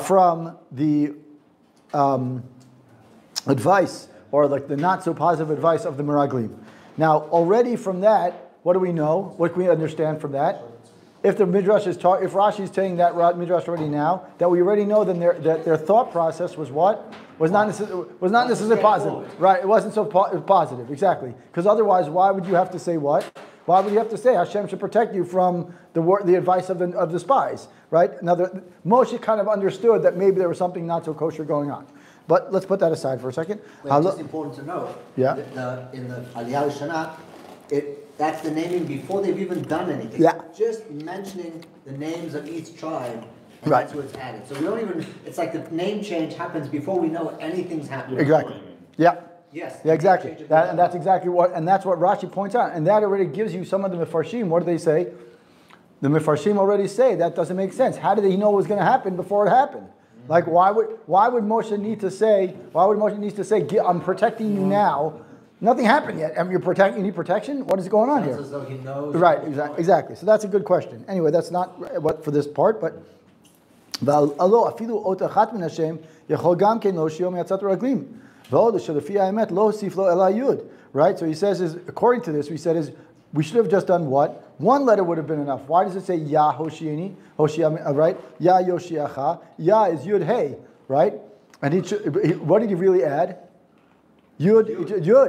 from the advice, or like the not so positive advice of the Meraglim. Now, already from that, what do we know? What can we understand from that? If the Midrash is if Rashi is saying that Midrash already now, that we already know, then their thought process was what? Was not necessarily positive. Right, it wasn't so positive, exactly. Because otherwise, why would you have to say what? Why would you have to say Hashem should protect you from the advice of the spies? Right? Now, Moshe kind of understood that maybe there was something not so kosher going on. But let's put that aside for a second. It's just important to know. Yeah. In the Aliyah Shana, that's the naming before they've even done anything. Yeah. Just mentioning the names of each tribe, and right. That's what's added. So we don't even, it's like the name change happens before we know anything's happening. Exactly. Yeah. Yes. Yeah, exactly. And that's exactly what Rashi points out. And that already gives you some of the Mefarshim. What do they say? The Mefarshim already say that doesn't make sense. How did he know it was going to happen before it happened? Like, why would Moshe need to say, I'm protecting you now? Nothing happened yet. You need protection? What is going on here? As though he knows. Right, exactly. So that's a good question. Anyway, that's not what for this part, but right? So he says, according to this, we should have just done what? One letter would have been enough. Why does it say Ya Hoshiani? Right? Ya Yoshiacha. Ya is Yud Hey, right? And what did he really add? Yud.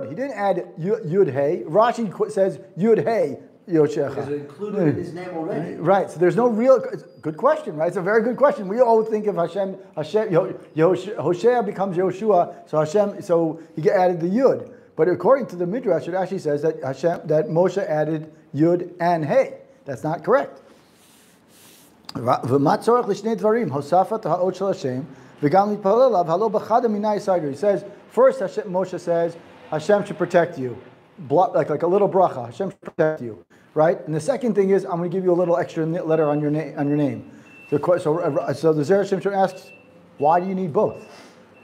He didn't add Yud Hey. Rashi says Yud Hey Yoshiacha. Because it included his name already. Right. So there's no real. Good question, right? It's a very good question. We all think of Hashem. Hoshea becomes Yoshua. So he added the Yud. But according to the Midrash, it actually says that Moshe added Yud and Hey. That's not correct. He says, first Moshe says, Hashem should protect you. Like a little bracha. Hashem should protect you. Right? And the second thing is, I'm going to give you a little extra letter on your name. So the Zera Shimshon asks, why do you need both?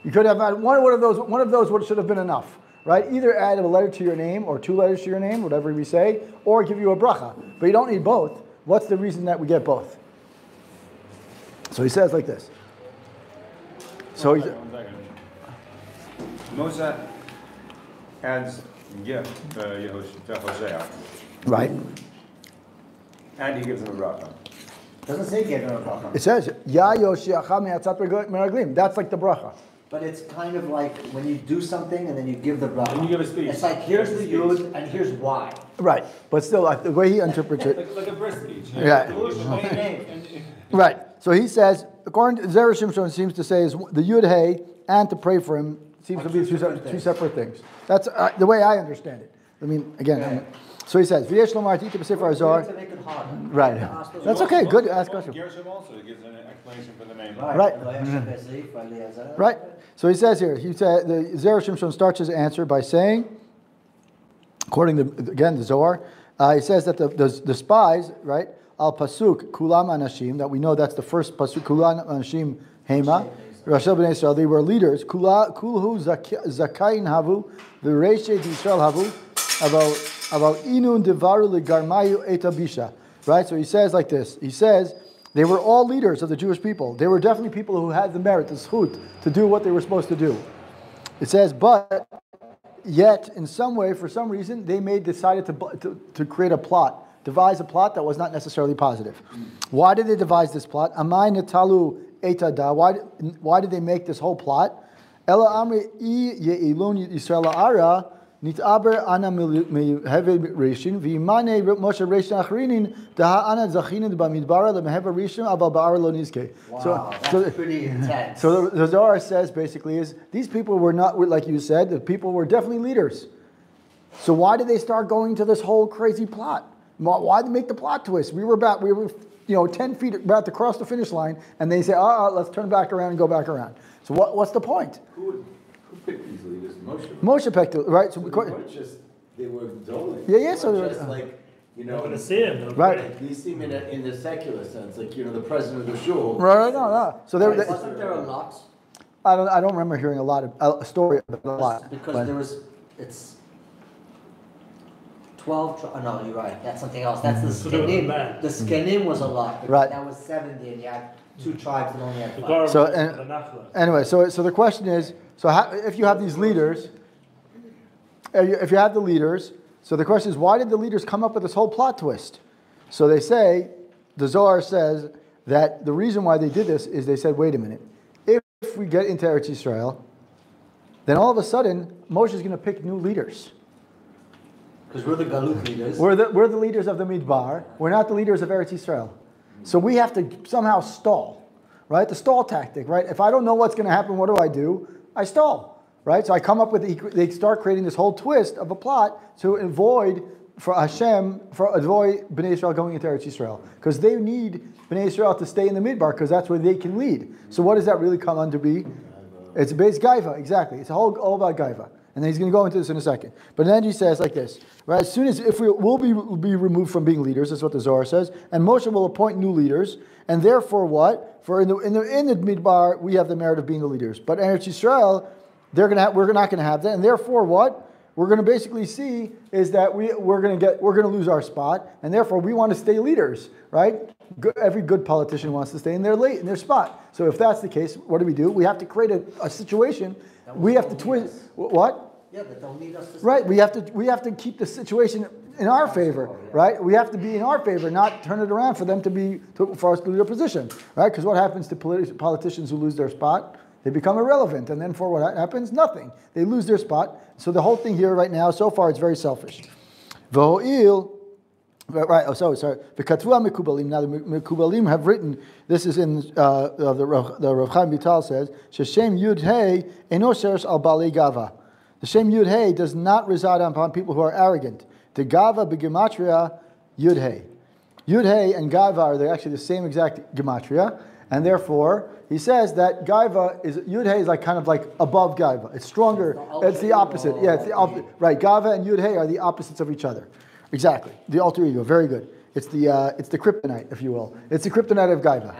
You could have had one of those should have been enough. Right? Either add a letter to your name or two letters to your name, whatever we say, or give you a bracha. But you don't need both. What's the reason that we get both? So he says like this. So one second. Moshe adds gift to Hosea. Right. And he gives him a bracha. Doesn't say give him a bracha. It says, Ya Yoshiacha me'atzat meraglim. That's like the bracha. But it's kind of like when you do something and then you give the bracha. And you give a speech. It's like, here's the yud and here's why. Right. But still, the way he interprets it. like a birth speech. Yeah. Right. So he says, according to Zera Shimshon, seems to say is the yud hey and to pray for him seems to be two separate things. That's the way I understand it. I mean, again. So he says, "V'yesh lomar tika b'sefer Azar." Right. That's okay. Good. Ask question. Gershom also gives an explanation for the name. Right. Right. So he says here. He said the Zera Shimshon starts his answer by saying, according to the Zohar, he says that the spies, right, al pasuk kulam anashim, that we know that's the first pasuk kulam anashim hema. Rashel b'nei Israel, they were leaders. Kulhu zakayin havu, the reishe Yisrael havu, about inun devaru legarmayu etabisha. Right. So he says like this. He says they were all leaders of the Jewish people. They were definitely people who had the merit, the zchut, to do what they were supposed to do. It says, but yet in some way, for some reason, they decided to create a plot, devise a plot that was not necessarily positive. Why did they devise this plot? Amai netalu etada. Why did they make this whole plot? Ela amri I ye'ilun Yisrael ara nitaber ana meheve reshin v'imane Moshe reshin achrinin daha ana zachin b'midbara lemeheve reshin aval ba'ar lo nizke. Wow, that's pretty intense. So the Zohar says basically is these people were not, like you said, the people were definitely leaders. So why did they start going to this whole crazy plot? Why did they make the plot twist? We were 10 feet about to cross the finish line, and they say, let's turn back around and go back around. So what's the point? Who picked these leaders? Moshe picked it, right? So they were doling. Yeah. So just like, to see him, right? Like, you see him in the secular sense, like the president of the shul. Right. No. So wasn't there a lot? I don't remember hearing a story about a lot. Because it's 12. No, you're right. That's something else. That's the skenim. The skenim was a lot. Right. That was 70, and you had 2 tribes and only had The 5. Torah So, was and- for the Nachla. Anyway, so the question is, so how, if you have these leaders, if you have the leaders, so the question is, why did the leaders come up with this whole plot twist? So they say, the Zohar says that the reason why they did this is they said, wait a minute, if we get into Eretz Yisrael, then all of a sudden Moshe is going to pick new leaders. Because we're the Galut leaders. We're the leaders of the Midbar. We're not the leaders of Eretz Yisrael. So we have to somehow stall, right? The stall tactic, right? If I don't know what's going to happen, what do? I stall, right? So I come up with, they start creating this whole twist of a plot to avoid Bnei Israel going into Eretz Yisrael. Because they need Bnei Israel to stay in the Midbar, because that's where they can lead. So what does that really come on to be? It's based Gaiva, exactly. It's all about Gaiva. And then he's going to go into this in a second. But then he says like this, right? As soon as, if we'll be removed from being leaders, that's what the Zohar says, and Moshe will appoint new leaders, and therefore what? For in the Midbar, we have the merit of being the leaders. But in Eretz Yisrael, we're not going to have that, and therefore what? We're going to basically see is that we're going to lose our spot, and therefore we want to stay leaders, right? Every good politician wants to stay in their spot. So if that's the case, what do? We have to create a situation. We have to twist. What? Yeah, but don't need us to Right. We have to keep the situation in our favor, right? We have to be in our favor, not turn it around for them for us to lose their position, right? Because what happens to politicians who lose their spot? They become irrelevant, and then for what happens? Nothing. They lose their spot. So the whole thing here right now, so far, it's very selfish. V'ho'il, right? Oh, sorry. V'katvu mekubalim. Now the mekubalim have written. This is in the Rav Chaim Vital says, "Sheshem Yud Hey eno sheresh al balei gava." The Shem Yud Hey does not reside upon people who are arrogant. The Gava b'gematria Yud Hey. Yud Hey and Gava are actually the same exact gematria, and therefore he says that Gaiva is Yud Hey is kind of like above Gaiva. It's stronger. It's the opposite. Yeah, it's the opposite. Right. Gava and Yud Hey are the opposites of each other. Exactly. The alter ego. Very good. It's the kryptonite, if you will. It's the kryptonite of Gaiva.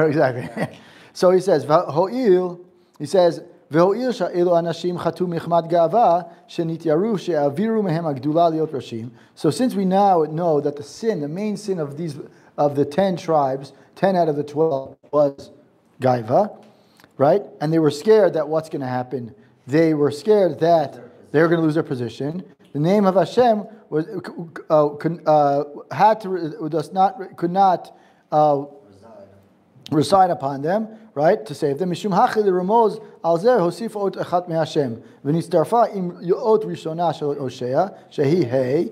Exactly. So he says, Ho'il, he says, והואיל שאלו אנשים חטאו מחמת גאווה שנתייראו שהעבירו מהם הגדולה להיות ראשים. So since we now know that the main sin of the 10 tribes, 10 out of the 12 was Gaiva, right? And they were scared that what's going to happen? They were scared that they were going to lose their position. The name of Hashem could not reside upon them, right, to save them. Mishum hachi l'ramoz al zeh hosif ot echat me'Hashem v'nistarfa im ot rishona shel Hoshea shehi hey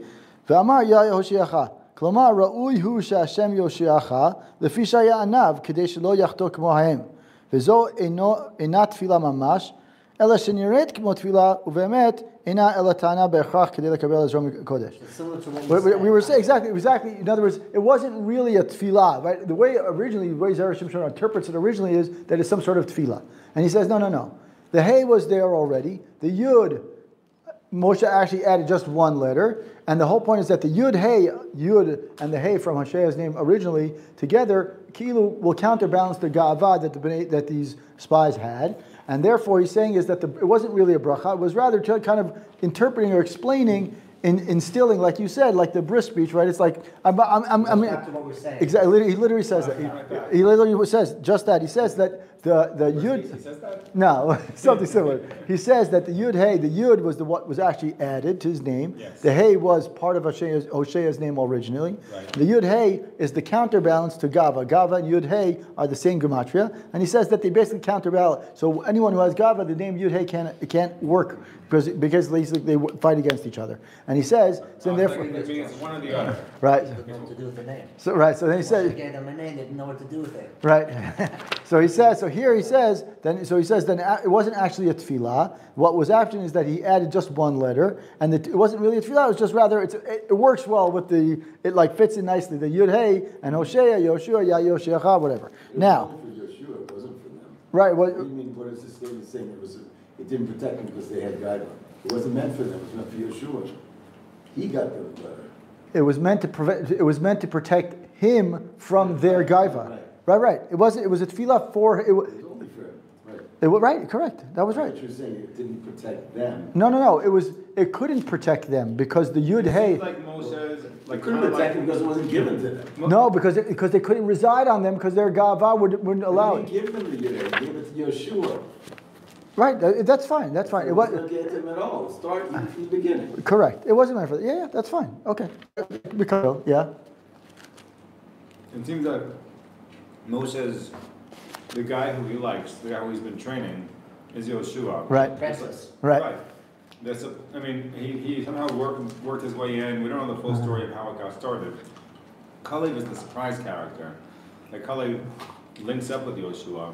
ve'amar ya Hosheacha. Klomar ra'ui hu she'Hashem Yosheacha lefi shaya anav kedei shelo yachto kmo hahem vezo ena tefila mamash ela sheniret kmo tefila uvemet ena ela tana be'echrach kedei lekabel ezra kodesh. We were saying exactly. In other words, it wasn't really a tefillah, right? The way Zera Shimshon interprets it originally is that it's some sort of tefillah, and he says no. The hey was there already. The yud, Moshe actually added just one letter, and the whole point is that the yud and the hey from Hoshea's name originally together, kilu will counterbalance the ga'ava that these spies had. And therefore, he's saying is that it wasn't really a bracha. It was rather kind of interpreting or explaining, instilling, like you said, like the bris speech, right? It's like I'm back to what we're saying. Exactly. He literally says that. He literally says just that. He says that the yud. He says that? No, something similar. He says that the yud was what was actually added to his name. Yes. The hey was part of Hoshea's name originally. Right. The yud hey is the counterbalance to Gava. Gava and yud hey are the same gematria, and he says that they basically counterbalance. So anyone who has Gava, the name yud hey can't work because they fight against each other. And he says, so therefore, It's one or the other. right. It didn't know what to do with the name. So right. So then he Once says, you gave them a name, they didn't know what to do with it. right. So he says. So here he says. Then it wasn't actually a tefillah. What was happening is that he added just one letter, and it wasn't really a tefillah. It was just rather it works well with it fits in nicely. The Yud Hey and Hoshea, Yoshua, Ya Yosheacha, whatever. Now, for Yeshua, it wasn't for them. right. What do you mean? What is this statement saying? It didn't protect them because they had guidelines. It wasn't meant for them. It was meant for Yeshua. He got the letter. It was meant to protect him from their gaiva. Right. It was a tefillah for it. It was only for him. Right. Right. Correct. That was right. But you're saying it didn't protect them. No. It couldn't protect them because the Yud Hey. Like Moses They couldn't protect them because it wasn't given to them. No, because they couldn't reside on them because their gava wouldn't allow He didn't give them the Yidden, he gave it to Yeshua. Right, that's fine. That's fine. It wasn't get them at all. Start from the beginning. Correct. It wasn't meant for that. Yeah, that's fine. Okay. Because yeah. It seems that Moshe's the guy who he likes, the guy who he's been training, is Yoshua. Right. Princess. Right. I mean, he somehow worked his way in. We don't know the full story of how it got started. Kalev is the surprise character. That Kalev links up with Yoshua.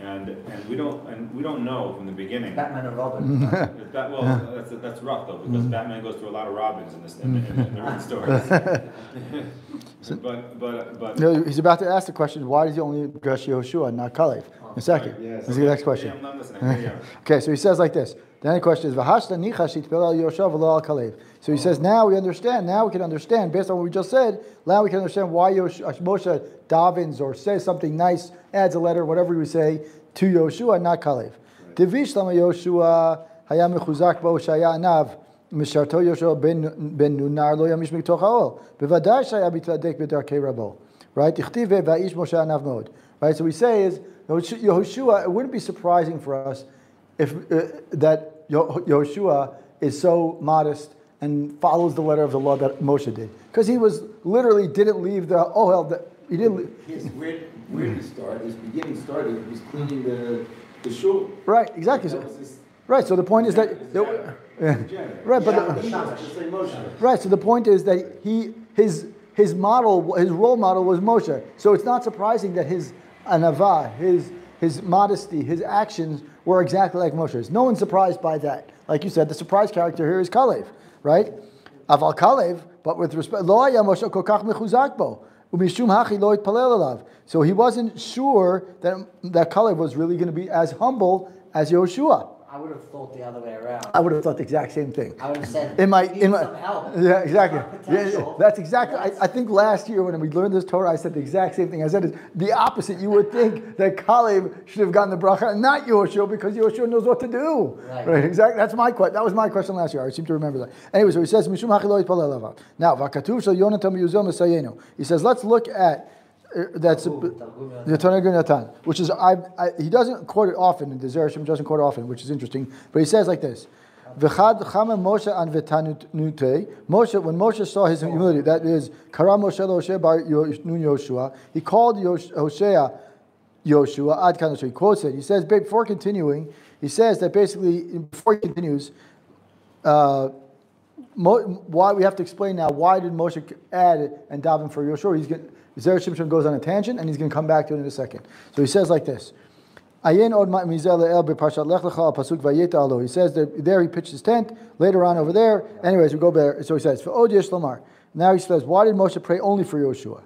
And we don't know from the beginning. Batman and Robin. That's rough though, because Batman goes through a lot of Robins in the written stories. but No, he's about to ask the question: why does he only address Yehoshua and not Kalev? In a second. Yes. This is the next question. Yeah, I'm not listening. Yeah. Okay, so he says like this. Then the question is, "V'hashta nicha shitpel al Yehoshua v'lo al Kalev." So he says, now we understand. Now we can understand based on what we just said. Now we can understand why Moshe davens or says something nice, adds a letter, whatever we say, to Yoshua, not Kalev. Devish lama Yoshua hayam mechuzak bo shaya anav misharto Yoshua ben Nunar lo yamish mitoch haol bevadai shaya bitladek bedarkei rabo. Right? Ichtive va'ish Moshe anav mod. Right? So we say is Yoshua. It wouldn't be surprising for us if that Yoshua is so modest and follows the letter of the law that Moshe did, because he was literally didn't leave the ohel. He didn't. Where he started, his beginning started, he was cleaning the shul. Right, exactly. Right. So the point is that. Right, but right. So the point is that his model, his role model was Moshe. So it's not surprising that his anava, his modesty, his actions were exactly like Moshe's. No one's surprised by that. Like you said, the surprise character here is Kalev, right? Aval Kalev, but with respect, lo haya Moshe kol kach mechuzak bo, umishum hachi lo yitpalel alav. So he wasn't sure that Kalev was really going to be as humble as Yoshua. I would have thought the other way around. I would have thought the exact same thing. I would have said, some help. Yeah, exactly. Potential. That's exactly. I think last year when we learned this Torah, I said the exact same thing. I said it's the opposite. You would think that Kalev should have gotten the bracha and not Yoshua, because Yoshua knows what to do. Right. Exactly. That's my question. That was my question last year. I seem to remember that. Anyway, so he says, "Mishum hachi lo yitpalel alav." Now, v'katuv shel Yonatan b'yuzol mesayenu. He says, let's look at. That's the Tanakh Natan, which is he doesn't quote it often. The Zera Shimshon doesn't quote it often, which is interesting. But he says like this: V'chad chama Moshe an v'tanute. Moshe, when Moshe saw his humility, that is Kara Moshe Hoshea bar Nun Yoshua. He called Hoshea Yoshua ad kan. So he quotes it. He says before continuing, he says that basically before he continues. Why we have to explain now? Why did Moshe add and daven for Yoshua? Zera Shimshon goes on a tangent, and he's going to come back to it in a second. So he says like this. He says that there he pitched his tent. Later on over there. Anyways, we go there. So he says, now he says, why did Moshe pray only for Yoshua?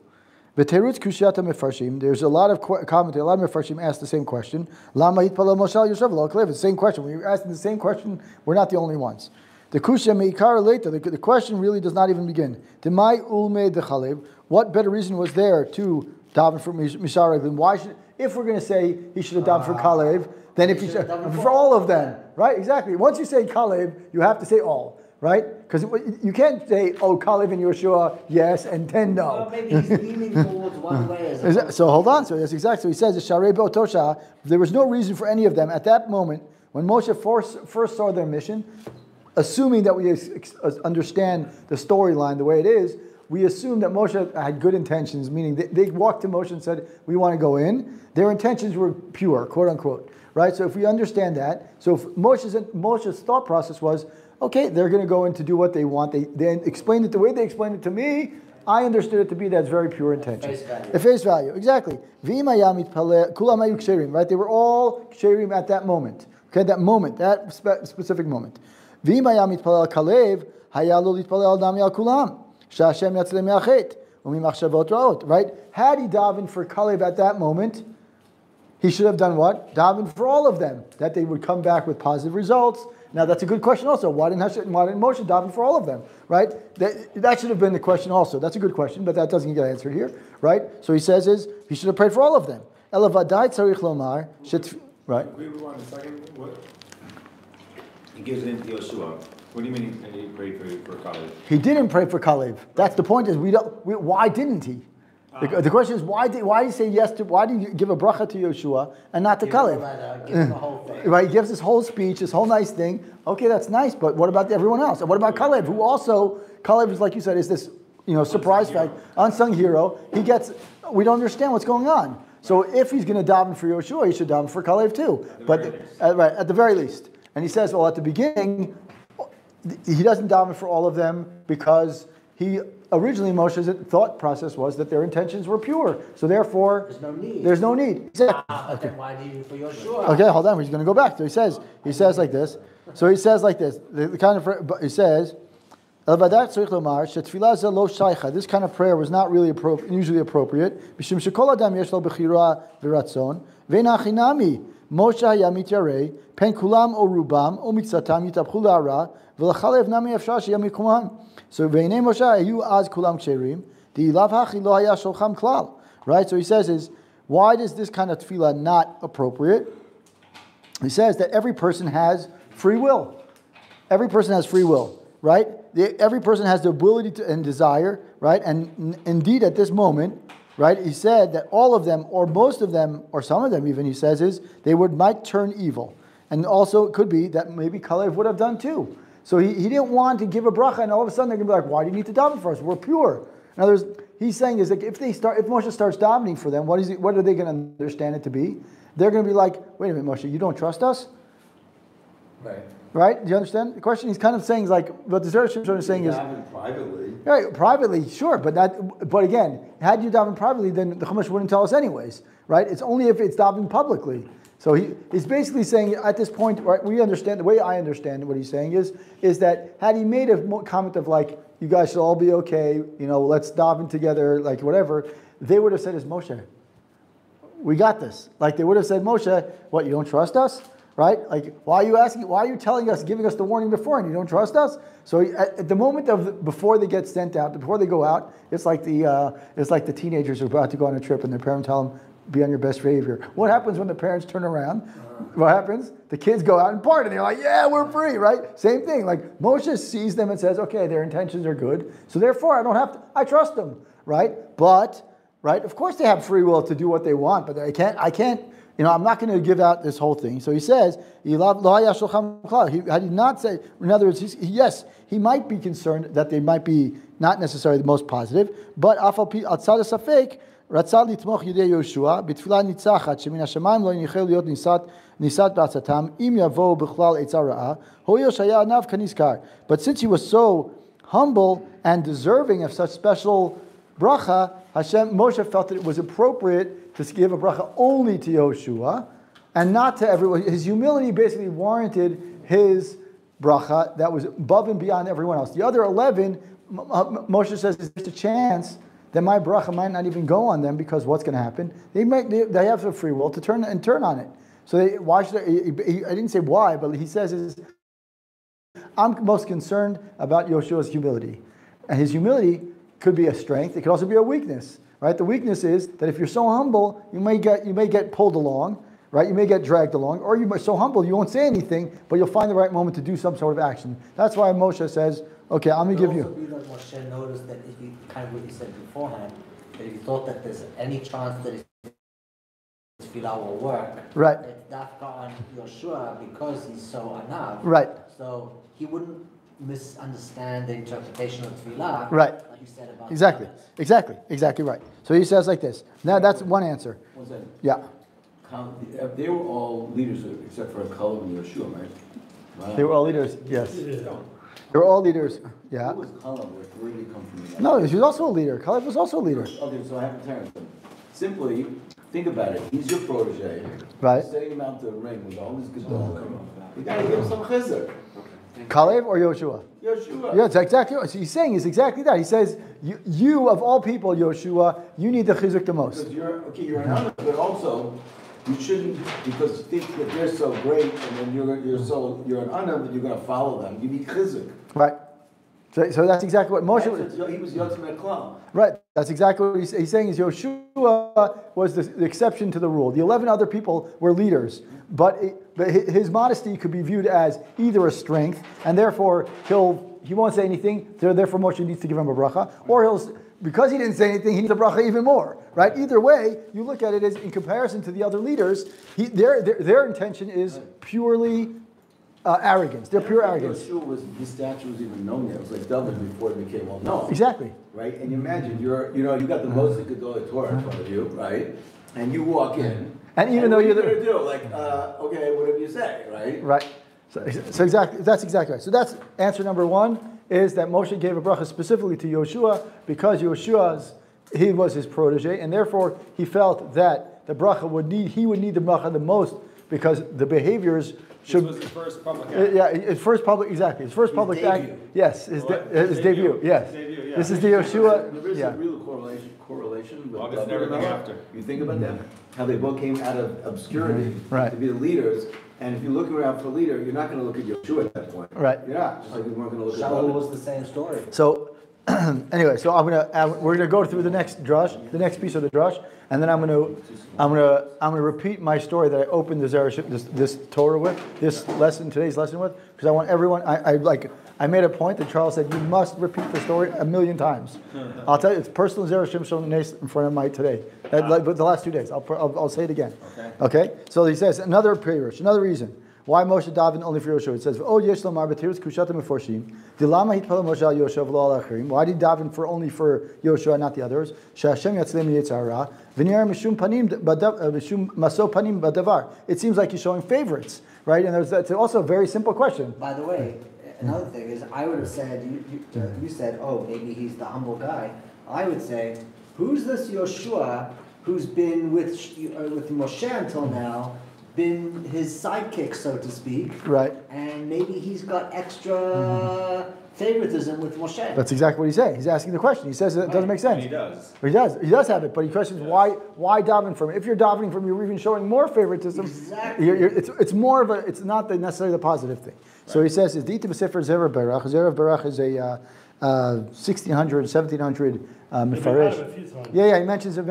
There's a lot of commentary. A lot of Mefarshim ask the same question. The same question. When you're asking the same question, we're not the only ones. The question really does not even begin. What better reason was there to daven for Mishar Reglin? Why should, if we're going to say he should have davened for Kalev, then if he should for all of them, right? Exactly. Once you say Kalev, you have to say all, right? Because you can't say, oh, Kalev and Yoshua, yes, and 10 no. Well, maybe he's leaning towards one way. So hold on. So that's exactly. So he says, Sharei Be'otosha, there was no reason for any of them at that moment when Moshe first saw their mission. Assuming that we understand the storyline the way it is, we assume that Moshe had good intentions, meaning they walked to Moshe and said, we want to go in. Their intentions were pure, quote unquote, right? So if we understand that, so if Moshe's thought process was, okay, they're going to go in to do what they want. They explained it the way they explained it to me. I understood it to be that's very pure intention. At face value, exactly. Right? They were all ksherim at that moment. Okay, that moment, that specific moment. Right? Had he davened for Kalev at that moment, he should have done what? Davened for all of them, that they would come back with positive results. Now that's a good question also. Why didn't Moshe daven for all of them? Right? That should have been the question also. That's a good question, but that doesn't get answered here. Right? So he says he should have prayed for all of them. Right? We rewind a second. What? He gives it into Yoshua. What do you mean he prayed for Kalev? He didn't pray for Kalev. That's the point. Is why didn't he? The question is why did you say yes to? Why did you give a bracha to Yeshua and not to Kalev? Right, he gives this whole speech, this whole nice thing. Okay, that's nice, but what about everyone else? And what about Kalev, who also Kalev is, like you said, is this surprise fact, unsung hero. We don't understand what's going on. So if he's going to daven for Yeshua, he should daven for Kalev too. At the very least. And he says, well, at the beginning, he doesn't daven for all of them because originally Moshe's thought process was that their intentions were pure. So therefore, there's no need. Exactly. Okay. Why do you for Yeshua? Okay, hold on. He's going to go back. So he says like this. So he says like this. He says, this kind of prayer was not really usually appropriate. Moshe היה מתיירא, פן כולם או רובם או מקצתם יתהפכו להרע, ולחלב נמי אפשר שיהיה מקומם. So בעיני משה היו אז כולם כשרים, דאילאו הכי לא היה שולחם כלל. Right? So he says why is this kind of tefillah not appropriate? He says that every person has free will. Every person has free will, right? Every person has the ability to and desire, right? And indeed at this moment, right, he said that all of them, or most of them, or some of them even, he says, is they might turn evil. And also it could be that maybe Kalev would have done too. So he didn't want to give a bracha, and all of a sudden they're going to be like, why do you need to daven for us? We're pure. In other words, he's saying is that if Moshe starts davening for them, what are they going to understand it to be? They're going to be like, wait a minute, Moshe, you don't trust us? Right. Right? Do you understand the question? He's kind of saying like what the Zera Shimshon is saying is privately. Right, privately, sure, but again, had you daven privately, then the Chumash wouldn't tell us anyways, right? It's only if it's davened publicly. So he's basically saying at this point, right? We understand the way I understand what he's saying is that had he made a comment of like, you guys should all be okay, let's daven together, like whatever, they would have said, "Is Moshe, we got this." Like they would have said, "Moshe, what? You don't trust us?" Right? Like, why are you telling us, giving us the warning before, and you don't trust us? So at the moment before they get sent out, before they go out, it's like the teenagers who are about to go on a trip, and their parents tell them, "Be on your best behavior." What happens when the parents turn around? What happens? The kids go out and party, and they're like, "Yeah, we're free," right? Same thing. Like Moshe sees them and says, "Okay, their intentions are good, so therefore I trust them," right? But right, of course they have free will to do what they want, but I can't. I'm not going to give out this whole thing. So he says, he did not say, in other words, yes, he might be concerned that they might be not necessarily the most positive, but outside of Safek, רצה לתמוך ידי יהושע בתפילה ניצחת שמן השמיים לא ינחל להיות ניסת בעצתם אם יבואו בכלל עצה רעה הואיל שהיה עניו כנזכר. But since he was so humble and deserving of such special bracha, Moshe felt that it was appropriate to give a bracha only to Yehoshua and not to everyone. His humility basically warranted his bracha that was above and beyond everyone else. The other 11, Moshe says, there's a chance that my bracha might not even go on them because what's going to happen? They have the free will to turn on it. So why should I didn't say why, but he says I'm most concerned about Yeshua's humility, and his humility could be a strength. It could also be a weakness. Right? The weakness is that if you're so humble, you may get pulled along, right? You may get dragged along, or you're so humble you won't say anything, but you'll find the right moment to do some sort of action. That's why Moshe says, "Okay, I'm going to give you." It could also be that Moshe noticed that if he kind of what he said beforehand, that if he thought that there's any chance that his tefillah will work, right? It's dafka on Yeshua because he's so anav, right? So he wouldn't misunderstand the interpretation of tefillah, right? Like you said about exactly right. So he says like this. Now that's one answer. One second. Yeah. They were all leaders except for Kalev and Yeshua, right? Wow. They were all leaders. Yes. They were all leaders. Yeah. Who was Kalev? Where did he come from? No, he was also a leader. Kalev was also a leader. Okay, so I have to tell you. Simply, think about it. He's your protege. Right. Setting him out to the ring with all this gedol. You got to give him some chizuk. Kalev or Yoshua? Yoshua. Yeah, it's exactly what he's saying. Is exactly that. He says, "You of all people, Yoshua, you need the chizuk the most." Because you're an honor, but also you shouldn't because you think that they're so great, and then you're an honor, but you're going to follow them. You need chizuk. Right. So that's exactly what Moshe was. He was Yotzim Klal. Right. That's exactly what he's saying. Is Yoshua was the exception to the rule. The 11 other people were leaders, but his modesty could be viewed as either a strength, and therefore he won't say anything. Therefore, Moshe needs to give him a bracha, or because he didn't say anything, he needs a bracha even more. Right? Either way, you look at it as in comparison to the other leaders, their intention is purely arrogance. They're pure arrogance. This statue was even known yet. It was like David before it became well known. Exactly. Right? And you imagine you got the Moshe Gadol Torah in front of you, right? And you walk in. And even though you're what are you gonna do? Like, okay, whatever you say, right? Right. So exactly, that's exactly right. So that's answer number one, is that Moshe gave a bracha specifically to Yoshua because he was his protege, and therefore he felt that the bracha he would need the bracha the most because the behaviors should. This was his first public act. Yeah, his first public, exactly. His first public act. Yes, his debut. Yes. Debut, yeah. This is the Yoshua. There is a real correlation with August and everything after. You think about them, how they both came out of obscurity Right. to be the leaders. And if you look around for a leader, you're not going to look at Yoshua at that point. Right. You're not. Just like you weren't going to look at Shaul David. was the same story. So anyway, so we're gonna go through the next drush, the next piece of the drush, and then I'm gonna repeat my story that I opened the Zera this Torah with, today's lesson with, because I want everyone. I made a point that Charles said you must repeat the story 1,000,000 times. I'll tell you, it's personal Zera Shimshon in front of my today. But the last 2 days, I'll say it again. Okay. So he says another pirush, another reason. Why Moshe davened only for Yoshua? It says, "Oh, yesh lamar b'tirus kushatim meforshim. Dilama hitpala Moshe al Yoshua v'lo al achirim." Why did he daven only for Yoshua, not the others? She'Hashem yatzlem yitzhara v'niyar mishum panim mishum maso panim badavar. It seems like he's showing favorites, right? And that's also a very simple question. By the way, another thing is, I would have said, you said, oh, maybe he's the humble guy. I would say, who's this Yoshua who's been with Moshe until now, been his sidekick, so to speak? Right. And maybe he's got extra favoritism with Moshe. That's exactly what he's saying. He's asking the question. He says it doesn't make sense. And he does. He does have it, but he questions why daven from him. If you're davening from him, you're even showing more favoritism. Exactly. It's more of it's not necessarily the positive thing. Right. So he says, "Is Dita B'Sefer Zera Berach." Zera Berach is a 1600, 1700 Mefarish. Yeah, he mentions it.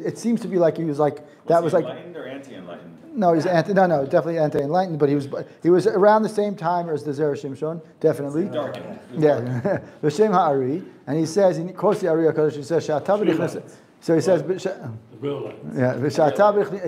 It seems to be like he was like that was like enlightened or anti-enlightened? No, he's definitely anti-enlightened, but he was around the same time as the Zera Shimshon, definitely. Darkened. Yeah, V'Shem Ha'ari, and he says, he quotes the Ari HaKadosh, he says, so he says, yeah, he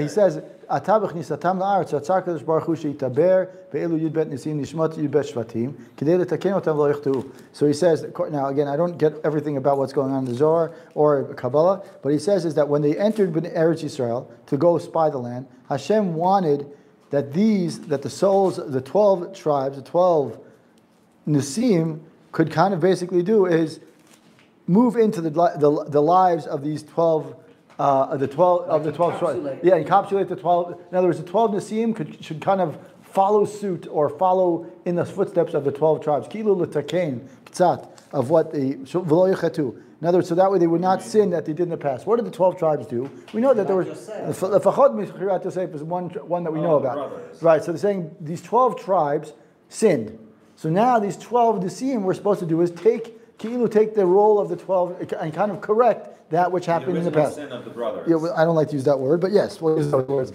says, "Atabich nisatam la'aretz atzar kadosh baruch hu sheitaber be'elu yud bet nisim nishmat yud bet shvatim k'dei letaken otam lo yichtu." So he says, now again, I don't get everything about what's going on in the Zohar or Kabbalah, but he says is that when they entered Eretz Yisrael to go spy the land, Hashem wanted that the souls of the 12 tribes, the 12 Nisim, could kind of basically do is move into the lives of these 12 of the 12 tribes. Yeah, encapsulate the 12. In other words, the 12 Nisim should kind of follow suit or follow in the footsteps of the 12 tribes. Kilu l'takein k'tzat of what the v'lo yichatu. In other words, so that way they would not sin that they did in the past. What did the 12 tribes do? We know that there was the Fachot Michirat Yosef is one that we know about. Brothers. Right. So they're saying these 12 tribes sinned. So now these 12 Nisim we're supposed to do is take the role of the 12 and kind of correct that which happened in the past. Sin of the brothers. Yeah, well, I don't like to use that word, but yes, we'll use those words.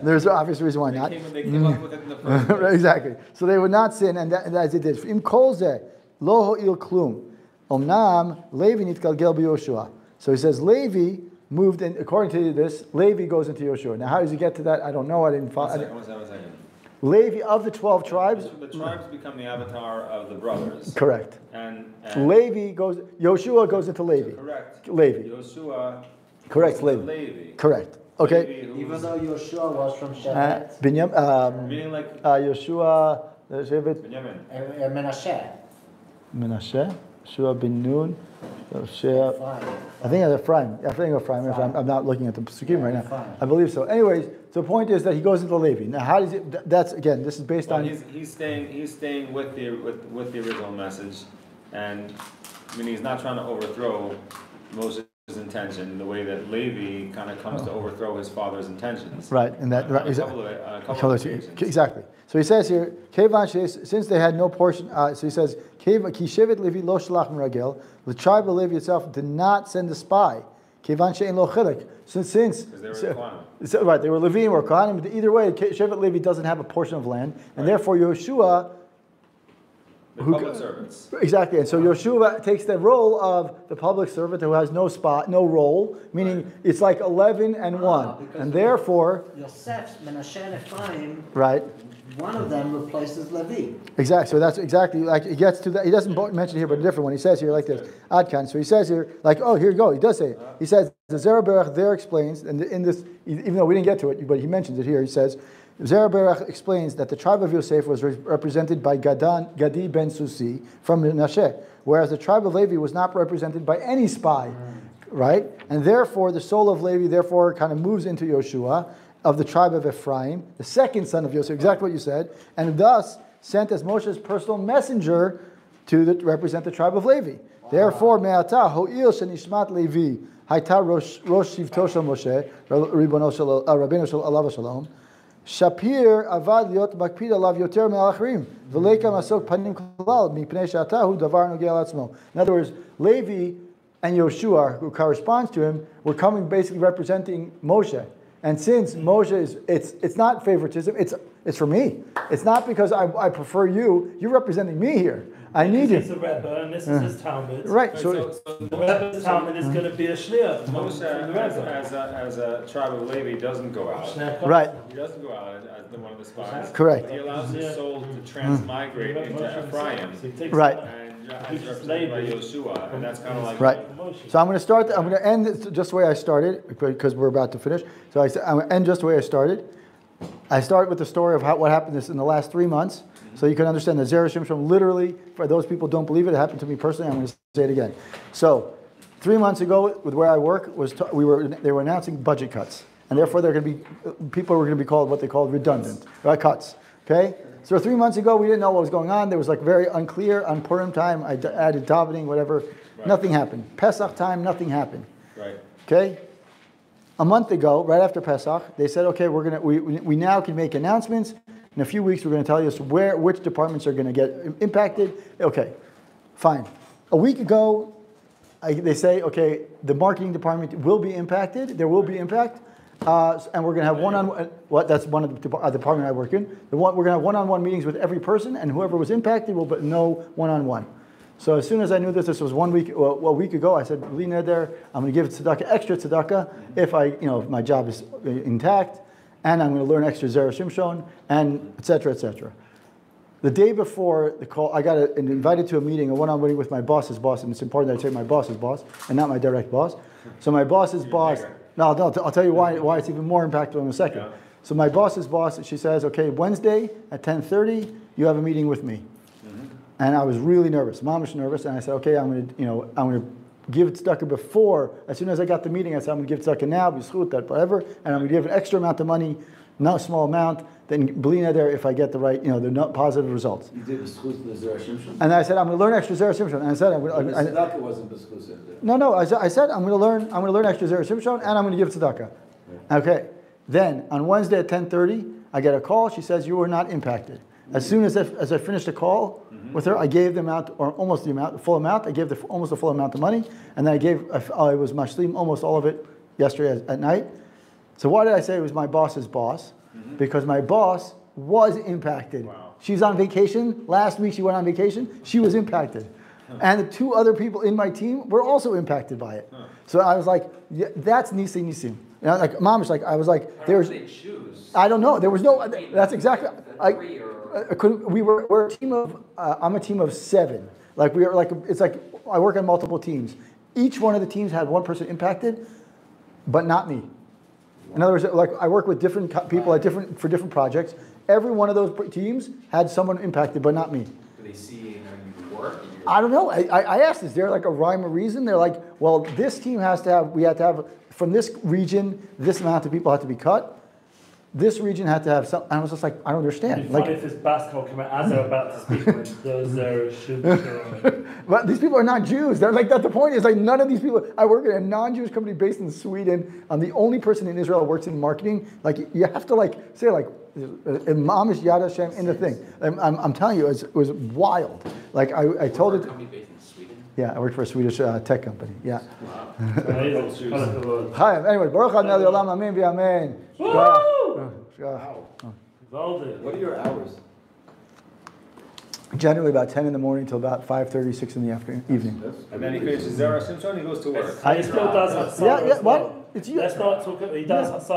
There's an obvious reason why not. They came up with it in the first place. Exactly. So they would not sin, and as it did. Im kol zeh lo ho'il klum. Omnam Levi nitgalgel b'Yoshua. So he says Levi moved in. According to this, Levi goes into Yoshua. Now, how does he get to that? I don't know. I didn't follow. One second. Levi of the 12 tribes. The tribes become the avatar of the brothers. Correct. And Levi goes. Yoshua goes into Levi. Correct. Levi. Yoshua. Correct. goes Levi. into Levi. Correct. Okay. Levi, Even though Yoshua was from Shevet, meaning like Yoshua, Shevet, Menashe. Menashe, Yoshua bin Nun, I think it's Ephraim. I'm not looking at the Pesukim right now. I believe so. Anyways, so the point is that he goes into Levi. Now, how does it? That's again. This is based on. He's staying with the original message, and I mean he's not trying to overthrow Moses' intention, the way that Levi kind of comes to overthrow his father's intentions. Right, and that right, A couple of occasions. exactly. So he says here, since they had no portion, so he says, Ki shevet Levi lo shalach meragel, the tribe of Levi itself did not send a spy. Kevan she'en lo chilek. Since they were Kohanim. Right, they were Levim or Kohanim, but either way, Shevet Levi doesn't have a portion of land, and therefore Yoshua, the public servants. Exactly, and so Yoshua takes the role of the public servant who has no spot, no role, meaning it's like 11 and 1, and therefore Yosef's Menashe and Ephraim, right, one of them replaces Levi. Exactly. So that's exactly like he gets to that. He doesn't mention it here, but a different one. He says here like this, Adkan. So he says here, like, oh, here you go. He does say it. He says the Zera Berach there explains, and in this, even though we didn't get to it, but he mentions it here. He says Zera Berach explains that the tribe of Yosef was represented by Gadi ben Susi from Menashe, whereas the tribe of Levi was not represented by any spy, right? And therefore, the soul of Levi therefore kind of moves into Yoshua of the tribe of Ephraim, the second son of Yosef, exactly what you said, and thus sent as Moshe's personal messenger to represent the tribe of Levi. Wow. Therefore, me'ata ho'il shenishmat Levi hayta rosh shivto shel Moshe Rabbeinu shel alav shalom Shapir avad liot makpid alav yoter me'alachrim v'leika masok panim klal mipnei she'ata hu davar nogei al atzmo. In other words, Levi and Yoshua, who corresponds to him, were coming basically representing Moshe. And since Moshe is, it's not favoritism, it's for me. It's not because I prefer you. You're representing me here. I need you. This is the Rebbe, and this is his Talmud. Right. So the Rebbe's Talmud is going to be a shliach. Moshe, as a tribe of Levi, doesn't go out. Right. He doesn't go out as one of the spies. Correct. But he allows his soul to transmigrate into Ephraim. Right. He's represented by Yoshua, and that's kind of like right. So I'm going to end just the way I started because we're about to finish. So I'm going to end just the way I started. I start with the story of what happened in the last 3 months, so you can understand that Zera Shimshon literally, for those people who don't believe it, it happened to me personally. I'm going to say it again. So 3 months ago, with where I work, they were announcing budget cuts, and therefore people were going to be called what they called redundant, right? Cuts. Okay. So 3 months ago, we didn't know what was going on. There was like very unclear on Purim time. I added davening, whatever. Right. Nothing happened. Pesach time, nothing happened. Right. Okay. A month ago, right after Pesach, they said, okay, we now can make announcements. In a few weeks, we're going to tell you which departments are going to get impacted. Okay, fine. A week ago, they say, okay, the marketing department will be impacted. There will be impact. And we're going to have one-on-one. That's one of the department I work in. We're going to have one-on-one meetings with every person, and whoever was impacted will, but no one-on-one. So as soon as I knew this was 1 week, a week ago, I said, "Li neder, I'm going to give tzedakah, extra tzedakah, if if my job is intact, and I'm going to learn extra Zera Shimshon, and etc. etc." The day before the call, I got invited to a meeting, a one-on-one meeting with my boss's boss, and it's important that I say my boss's boss and not my direct boss. So my boss's boss. No, I'll tell you why it's even more impactful in a second. Yeah. So my boss's boss, she says, okay, Wednesday at 10:30, you have a meeting with me. Mm-hmm. And I was really nervous, mamish nervous, and I said, okay, I'm going to give tzedakah before. As soon as I got the meeting, I said, I'm going to give tzedakah now, b'zchut, that whatever, and I'm going to give an extra amount of money, not a small amount, then bli neder if I get the right, the positive results. You did b'zchut the Zera Shimshon? And I said, I'm going to learn extra Zera Shimshon. And I said, tzedakah wasn't b'zchut. No. I said, I'm going to learn extra Zera Shimshon, and I'm going to give tzedakah. Yeah. Okay. Then on Wednesday at 10:30, I get a call. She says, you were not impacted. As soon as I finished the call with her, I gave the amount, or almost the full amount. I gave almost the full amount of money, and then I was mashlim almost all of it yesterday at night. So why did I say it was my boss's boss? Mm-hmm. Because my boss was impacted. Wow. She's on vacation. Last week she went on vacation. She was impacted. And the 2 other people in my team were also impacted by it. Huh. So I was like, yeah, that's nisim. Like mom was like, I was like, there's. They choose? I don't know. There was no. That's exactly. We're a team of. I'm a team of 7. Like we are like it's like I work on multiple teams. Each one of the teams had one person impacted, but not me. In other words, like I work with different people for different projects. Every one of those teams had someone impacted, but not me. Do they see how you work? I don't know. I asked, is there like a rhyme or reason? They're like, well, this team we have to have, from this region, this amount of people have to be cut. this region had to have some. And I was just like, I don't It'd understand. be funny Like, if this Basco came out as they're about to speak with those Zera Shimshon. but these people are not Jews. They're like that. The point is like none of these people. I work at a non-Jewish company based in Sweden. I'm the only person in Israel who works in marketing. Like you have to like say like Mamish Yad Hashem in the thing. I'm telling you, it was wild. Like I told it. Company based in Sweden. Yeah, I work for a Swedish tech company. Yeah. Amazing. Hi. Anyway, Baruch Adonai Olam Amen v'Amen. Wow. Golden. What are your hours? Generally about 10 in the morning till about 5:30, 6 in the evening. And then he finishes Zera Shimshon, he goes to work. And he still does have Yeah, what? It's you. Let's not talk about, he does have